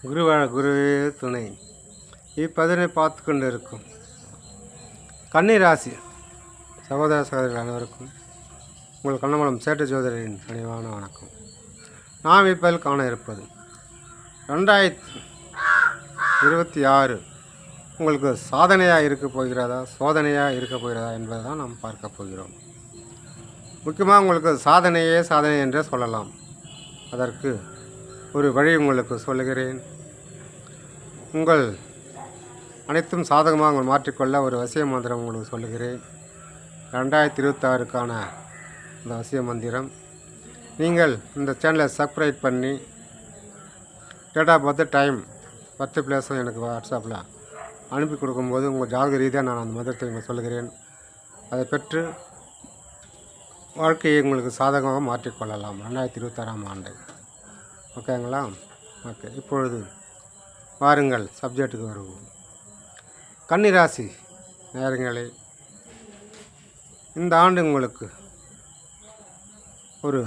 குருவே துணை. இப்பதினை பார்த்து கொண்டு இருக்கும் கன்னிராசி சகோதர சகோதரிகள் அனைவருக்கும் உங்கள் கண்ணமலம் சேட்டு ஜோதிடரின் கனிவான வணக்கம். நாம் இப்பதில் காண இருப்பது 2026 உங்களுக்கு சாதனையாக இருக்க போகிறதா சோதனையாக இருக்க போகிறதா என்பதை தான் நாம் பார்க்க போகிறோம். முக்கியமாக உங்களுக்கு சாதனை என்றே சொல்லலாம். அதற்கு ஒரு வழி உங்களுக்கு சொல்லுகிறேன். உங்கள் அனைத்தும் சாதகமாக உங்கள் மாற்றிக்கொள்ள ஒரு வசிய மந்திரம் உங்களுக்கு சொல்லுகிறேன். 2026க்கான இந்த வசிய மந்திரம். நீங்கள் இந்த சேனலை சப்ஸ்கிரைப் பண்ணி டேட் ஆஃப் பர்த் டைம் 10 பிளேஸும் எனக்கு வாட்ஸ்அப்பில் அனுப்பி கொடுக்கும்போது உங்கள் ஜாதக ரீதியாக நான் அந்த மந்திரத்தை உங்களுக்கு சொல்லுகிறேன். அதை பெற்று வாழ்க்கையை உங்களுக்கு சாதகமாக மாற்றிக்கொள்ளலாம் 2026ஆம் ஆண்டு. ஓகேங்களா? ஓகே, இப்பொழுது வாருங்கள் சப்ஜெக்ட்டுக்கு வருவோம். கன்னிராசி நேரங்களே, இந்த ஆண்டு உங்களுக்கு ஒரு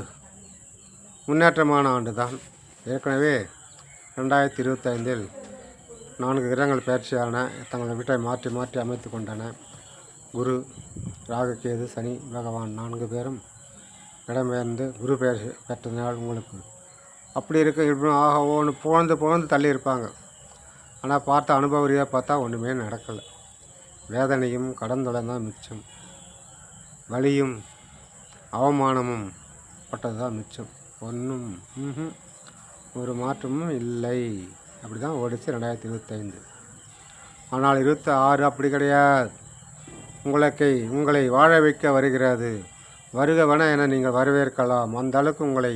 முன்னேற்றமான ஆண்டு தான். ஏற்கனவே 2025இல் 4 கிரகங்கள் பயிற்சியான தங்களை வீட்டை மாற்றி மாற்றி அமைத்து கொண்டன. குரு, ராகு, கேது, சனி பகவான் 4 பேரும் இடம்பெயர்ந்து குரு பெயர் பெற்றதினால் உங்களுக்கு அப்படி இருக்க ஒன்று புகழ்ந்து தள்ளி இருப்பாங்க. ஆனால் பார்த்த அனுபவ ரீதியாக பார்த்தா ஒன்றுமே நடக்கலை. வேதனையும் கடந்தொடர் தான் மிச்சம். வலியும் அவமானமும் பட்டது தான் மிச்சம். ஒன்றும் ஒரு மாற்றமும் இல்லை. அப்படி தான் ஓடிச்சு 2025. ஆனால் 26 அப்படி கிடையாது. உங்களை வாழ வைக்க வருகிறது. வருகவன என நீங்கள் வரவேற்கலாம். அந்த அளவுக்கு உங்களை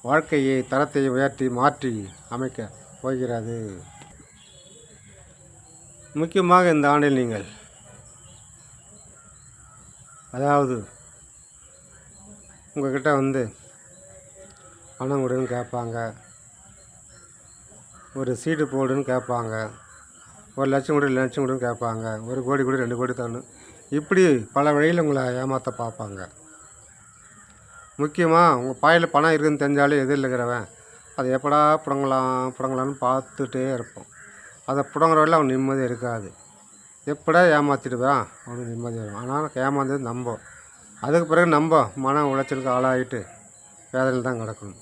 வாழ்க்கையை தரத்தை உயர்த்தி மாற்றி அமைக்க போகிறது. முக்கியமாக இந்த ஆண்டில் நீங்கள் அதாவது உங்கள்கிட்ட பணம் கொடுன்னு கேட்பாங்க, ஒரு சீட்டு போடுன்னு கேட்பாங்க, 1 லட்சம் கொடு 2 லட்சம் கொடுன்னு கேட்பாங்க, 1 கோடி கொடு 2 கோடி தரணும். இப்படி பல வழியில் உங்களை ஏமாற்ற பார்ப்பாங்க. முக்கியமாக உங்கள் பாயில் பணம் இருக்குதுன்னு தெரிஞ்சாலே எதிரில் இருக்கிறவன் அதை எப்படா புடங்கலான்னு பார்த்துட்டே இருப்போம். அதை புடங்குறவரில் அவன் நிம்மதி இருக்காது. எப்படா ஏமாற்றிடுவான் அவனுக்கு நிம்மதி வரும். ஆனால் ஏமாந்தது நம்ப. அதுக்கு பிறகு நம்ப மன உளைச்சலுக்கு ஆளாகிட்டு வேதனையில் தான் கிடக்கணும்.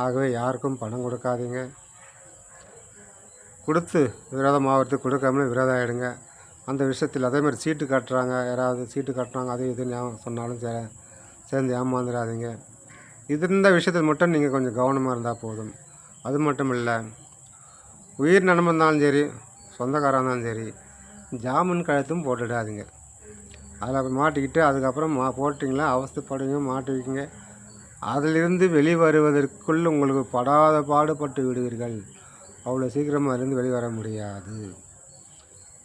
ஆகவே யாருக்கும் பணம் கொடுக்காதீங்க. கொடுத்து விரோதமாகறதுக்கு கொடுக்காமலே விரோதம் ஆகிடுங்க. அந்த விஷயத்தில் அதேமாதிரி சீட்டு கட்டுறாங்க, யாராவது சீட்டு கட்டுறாங்க அது இதுன்னு சொன்னாலும் சேர்ந்து ஏமாந்துடாதீங்க. இந்த விஷயத்தில் மட்டும் நீங்கள் கொஞ்சம் கவனமாக இருந்தால் போதும். அது மட்டும் இல்லை, உயிர் நண்பன் இருந்தாலும் சரி, சொந்தக்காராக இருந்தாலும் சரி, ஜாமீன் கழுத்தும் போட்டுடாதீங்க. அதில் மாட்டிக்கிட்டு அதுக்கப்புறம் போட்டிங்களா அவஸ்தைப்படுவீங்க, மாட்டுவீங்க. அதிலிருந்து வெளிவருவதற்குள் உங்களுக்கு படாத பாடுபட்டு விடுவீர்கள். அவ்வளோ சீக்கிரமாக இருந்து வெளிவர முடியாது.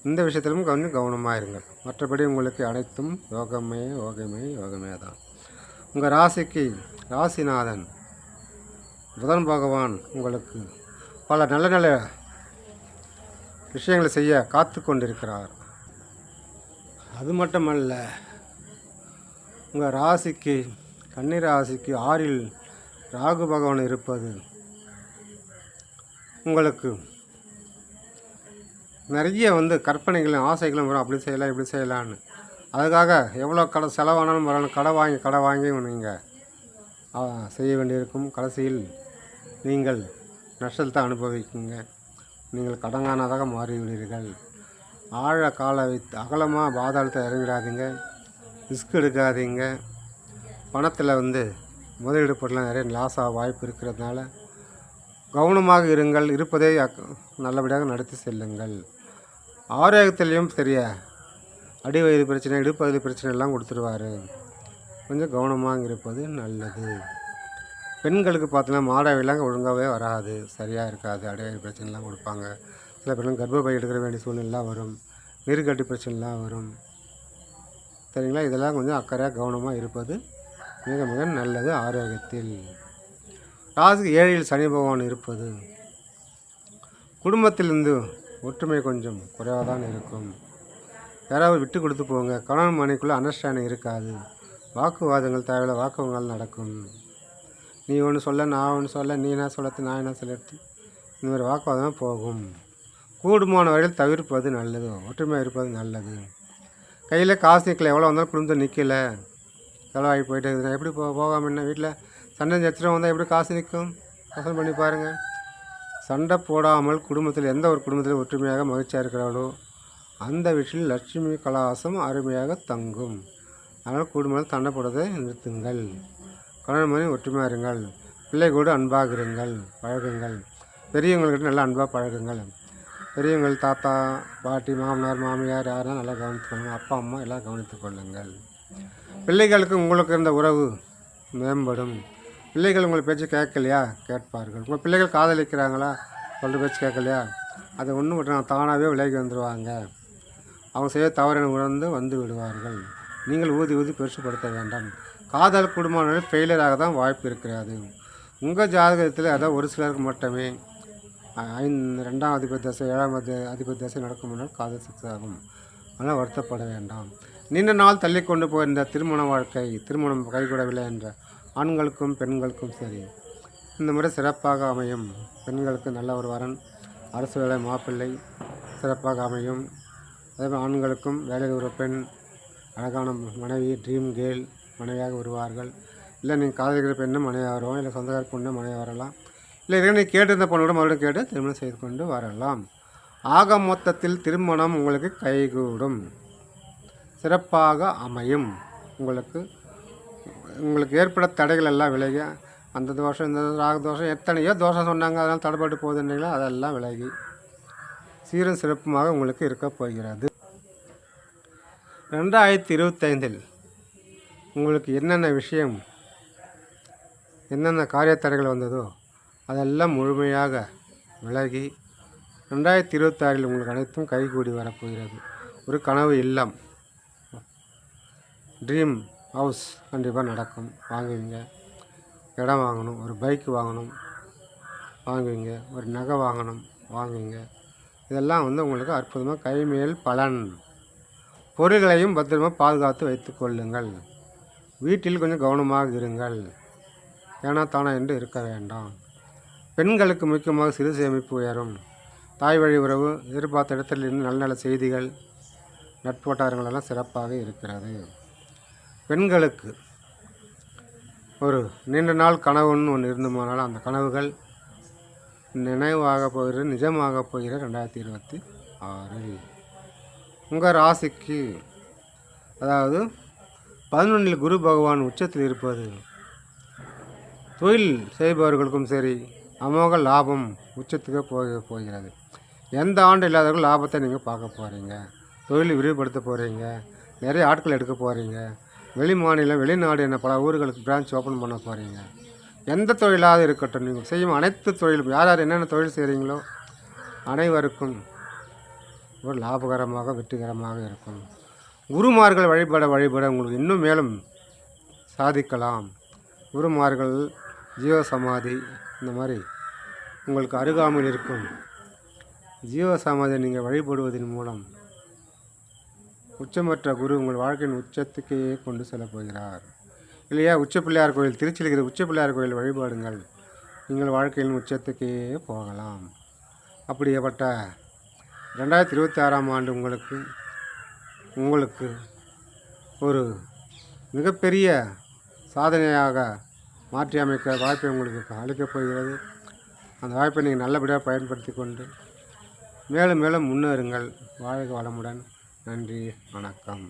இந்த விஷயத்திலும் கொஞ்சம் கவனமாக இருங்கள். மற்றபடி உங்களுக்கு அனைத்தும் யோகமே தான். உங்கள் ராசிக்கு ராசிநாதன் புதன் பகவான் உங்களுக்கு பல நல்ல விஷயங்களை செய்ய காத்து கொண்டிருக்கிறார். அது மட்டுமல்ல, உங்கள் ராசிக்கு கன்னி ராசிக்கு 6இல் ராகு பகவான் இருப்பது உங்களுக்கு நிறைய கற்பனைகளும் ஆசைகளும் வரும். அப்படி செய்யலாம் இப்படி செய்யலான்னு. அதுக்காக எவ்வளோ செலவானாலும் வரணும். கடை வாங்கி நீங்கள் செய்ய வேண்டியிருக்கும். கடைசியில் நீங்கள் நஷ்டத்தை அனுபவிக்குங்க. நீங்கள் கடங்கானதாக மாறிவிடுவீர்கள். ஆழ காலை வைத்து அகலமாக பாதாளத்தை இறங்கிடாதீங்க. ரிஸ்க் எடுக்காதீங்க. பணத்தில் முதலீடு போடலாம் நிறைய லாஸ் ஆக வாய்ப்பு இருக்கிறதுனால கவனமாக இருங்கள். இருப்பதை நல்லபடியாக நடத்தி செல்லுங்கள். ஆரோக்கியத்திலையும் சரிய அடி வயிறு பிரச்சனை, இடுப்பகுதி பிரச்சனை எல்லாம் கொடுத்துருவார். கொஞ்சம் கவனமாக இருப்பது நல்லது. பெண்களுக்கு பார்த்தீங்கன்னா மாதவிலங்க ஒழுங்காகவே வராது, சரியாக இருக்காது. அடி வயிறு பிரச்சனைலாம் கொடுப்பாங்க. சில பெண்கள் கர்ப்பப்பை எடுக்கிற வேண்டிய சூழ்நிலாம் வரும், நீர்க்கட்டி பிரச்சனைலாம் வரும். சரிங்களா? இதெல்லாம் கொஞ்சம் அக்கறையாக கவனமாக இருப்பது மிக மிக நல்லது ஆரோக்கியத்தில். ராசிக்கு 7இல் சனி பகவான் இருப்பது குடும்பத்திலிருந்து ஒற்றுமை கொஞ்சம் குறைவாக தான் இருக்கும். யாராவது விட்டு கொடுத்து போங்க. கணவன் மனைக்குள்ளே அண்டர்ஸ்டாண்டிங் இருக்காது. வாக்குவாதங்கள் தேவையில்லை, வாக்குவாதங்கள் நடக்கும். நீ ஒன்று சொல்ல நான் ஒன்று சொல்ல, நீ என்ன சொல்லத்து நான் என்ன சொல்லத்து, இந்த மாதிரி வாக்குவாதம் போகும். கூடுமான வரையில் தவிர்ப்பது நல்லது, ஒற்றுமையாக இருப்பது நல்லது. கையில் காசு நிற்கல, எவ்வளோ வந்தாலும் குடும்பத்தில் நிற்கல, செலவாகி போயிட்டே இருக்குதுன்னா எப்படி போகாமல் என்ன? வீட்டில் சண்டை சச்சரவு வந்தால் எப்படி காசு நிற்கும்? யோசனை பண்ணி பாருங்கள். சண்டை போடாமல் குடும்பத்தில் எந்த ஒரு குடும்பத்தில் ஒற்றுமையாக மகிழ்ச்சியாக இருக்கிறாளோ அந்த வீட்டில் லட்சுமி கலாசம் அருமையாக தங்கும். அதனால் குடும்பத்தில் சண்டை போடுறதை நிறுத்துங்கள். கணவன் மனைவி ஒற்றுமையாக இருங்கள். பிள்ளைகளோடு அன்பாக இருங்கள், பழகுங்கள். பெரியவங்கள்கிட்ட நல்லா அன்பாக பழகுங்கள். பெரியவங்கள் தாத்தா பாட்டி மாமனார் மாமியார் யாரும் நல்லா கவனித்துக்கொள்ளுங்கள். அப்பா அம்மா எல்லாம் கவனித்து கொள்ளுங்கள். பிள்ளைகளுக்கு உங்களுக்கு இருந்த உறவு மேம்படும். பிள்ளைகள் உங்கள் பேச்சு கேட்கலையா? கேட்பார்கள். உங்கள் பிள்ளைகள் காதலிக்கிறாங்களா? சொல்கிற பேச்சு கேட்கலையா? அதை ஒன்றும் விட்டு தானாகவே விலகி வந்துடுவாங்க. அவங்க செய்ய தவறின உணர்ந்து வந்து விடுவார்கள். நீங்கள் ஊதி பெருசுப்படுத்த வேண்டாம். காதல் குடும்பம் ஃபெயிலியராக தான் வாய்ப்பு இருக்கிறது. உங்கள் ஜாதகத்தில் அதான் ஒரு சிலருக்கு மட்டுமே 2ஆம் அதிபதி தசை 7ஆம் அதிபதி தசை நடக்கும் முன்னால் காதல் சக்ஸஸ் ஆகும். ஆனால் வருத்தப்பட வேண்டாம். நீண்ட நாள் தள்ளி கொண்டு போயிருந்த திருமண வாழ்க்கை, திருமணம் கைகூடவில்லை என்ற ஆண்களுக்கும் பெண்களுக்கும் சரி, இந்த முறை சிறப்பாக அமையும். பெண்களுக்கு நல்ல ஒரு வரன், அரசு வேலை மாப்பிள்ளை சிறப்பாக அமையும். அதேபோல் ஆண்களுக்கும் வேலையில் ஒரு பெண், அழகான மனைவி, ட்ரீம் கேர்ள் மனைவியாக வருவார்கள். இல்லை நீங்கள் காதலிக்கிற பெண்ணும் மனைவியாக வருவோம், இல்லை சொந்தக்கார பொண்ணு மனைவியாக வரலாம், இல்லை இதே நீங்கள் கேட்டிருந்த பொண்ணோட மறுபடியும் கேட்டு திருமணம் செய்து கொண்டு வரலாம். ஆக மொத்தத்தில் திருமணம் உங்களுக்கு கைகூடும், சிறப்பாக அமையும். உங்களுக்கு ஏற்பட தடைகள் எல்லாம் விலகி, அந்த தோஷம் இந்த ராக தோஷம் எத்தனையோ தோஷம் சொன்னாங்க, அதெல்லாம் தடைப்பட்டு போகுதுன்றீங்களா, அதெல்லாம் விலகி சீரும் சிறப்புமாக உங்களுக்கு இருக்க போகிறது. 2025 உங்களுக்கு என்னென்ன விஷயம், என்னென்ன காரியத்தடைகள் வந்ததோ அதெல்லாம் முழுமையாக விலகி 2026 உங்களுக்கு அனைத்தும் கைகூடி வரப்போகிறது. ஒரு கனவு இல்லம், ட்ரீம் ஹவுஸ் கண்டிப்பாக நடக்கும். வாங்குவீங்க. இடம் வாங்கணும், ஒரு பைக் வாங்கணும் வாங்குவீங்க, ஒரு நகை வாங்கணும் வாங்குவீங்க. இதெல்லாம் உங்களுக்கு அற்புதமாக கைமேல் பலன். பொருள்களையும் பத்திரமாக பாதுகாத்து வைத்து கொள்ளுங்கள். வீட்டில் கொஞ்சம் கவனமாக இருங்கள். ஏன்னா தானா என்று இருக்க வேண்டாம். பெண்களுக்கு முக்கியமாக சிறு சேமிப்பு உயரும். தாய் வழி உறவு, எதிர்பார்த்த இடத்திலிருந்து நல்ல நல்ல செய்திகள், நட்பு வட்டாரங்கள் எல்லாம் சிறப்பாக இருக்கிறது. பெண்களுக்கு ஒரு நீண்ட நாள் கனவுன்னு ஒன்று இருந்துமானாலும் அந்த கனவுகள் நினைவாக போகிறது, நிஜமாக போகிற 2026. உங்கள் ராசிக்கு அதாவது 11 குரு பகவான் உச்சத்தில் இருப்பது தொழில் செய்பவர்களுக்கும் சரி அமோக லாபம் உச்சத்துக்கு போகிறது. எந்த ஆண்டு இல்லாதவர்கள் லாபத்தை நீங்கள் பார்க்க போகிறீங்க. தொழில் விரிவுபடுத்த போகிறீங்க. நிறைய ஆட்கள் எடுக்க போகிறீங்க. வெளி மாநிலம் வெளிநாடு என பல ஊர்களுக்கு பிரான்ச் ஓப்பன் பண்ண போகிறீங்க. எந்த தொழிலாக இருக்கட்டும், நீங்கள் செய்யும் அனைத்து தொழிலும் யார் யார் என்னென்ன தொழில் செய்கிறீங்களோ அனைவருக்கும் ஒரு லாபகரமாக வெற்றிகரமாக இருக்கும். குருமார்கள் வழிபட உங்களுக்கு இன்னும் மேலும் சாதிக்கலாம். குருமார்கள், ஜீவசமாதி இந்த மாதிரி உங்களுக்கு அருகாமையில் இருக்கும் ஜீவசமாதியை நீங்கள் வழிபடுவதன் மூலம் உச்சமற்ற குரு உங்கள் வாழ்க்கையின் உச்சத்துக்கே கொண்டு செல்ல போகிறார். இல்லையா? உச்சப்பிள்ளையார் கோயில், திருச்சியில் இருக்கிற உச்சப்பிள்ளையார் கோயில் வழிபாடுங்கள், நீங்கள் வாழ்க்கையின் உச்சத்துக்கே போகலாம். அப்படிப்பட்ட 2026ஆம் ஆண்டு உங்களுக்கு ஒரு மிகப்பெரிய சாதனையாக மாற்றி அமைக்க வாய்ப்பை உங்களுக்கு அளிக்கப் போகிறது. அந்த வாய்ப்பை நீங்கள் நல்லபடியாக பயன்படுத்தி கொண்டு மேலும் மேலும் முன்னேறுங்கள். வாழ்க வளமுடன். நன்றி, வணக்கம்.